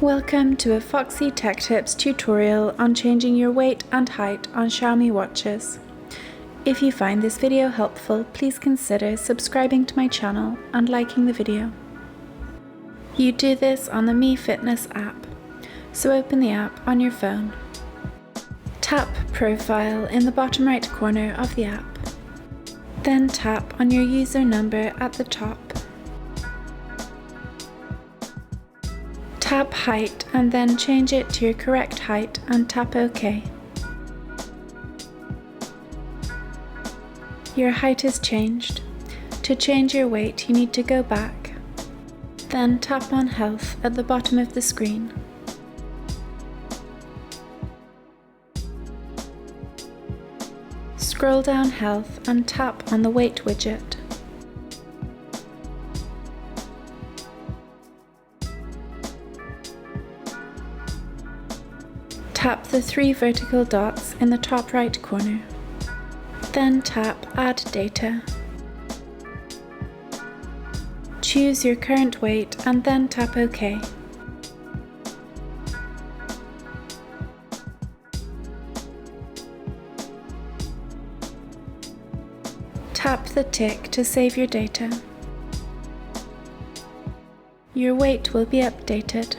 Welcome to a Foxy Tech Tips tutorial on changing your weight and height on Xiaomi watches. If you find this video helpful, please consider subscribing to my channel and liking the video. You do this on the Mi Fitness app, so open the app on your phone. Tap Profile in the bottom right corner of the app. Then tap on your user number at the top. Tap Height and then change it to your correct height and tap OK. Your height is changed. To change your weight, you need to go back. Then tap on Health at the bottom of the screen. Scroll down Health and tap on the Weight widget. Tap the 3 vertical dots in the top right corner. Then tap Add Data. Choose your current weight and then tap OK. Tap the tick to save your data. Your weight will be updated.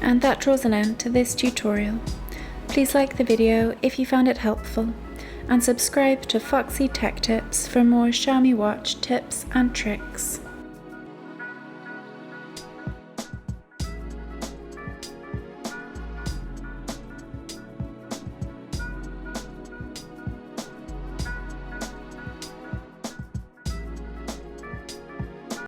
And that draws an end to this tutorial. Please like the video if you found it helpful, and subscribe to Foxy Tech Tips for more Xiaomi watch tips and tricks.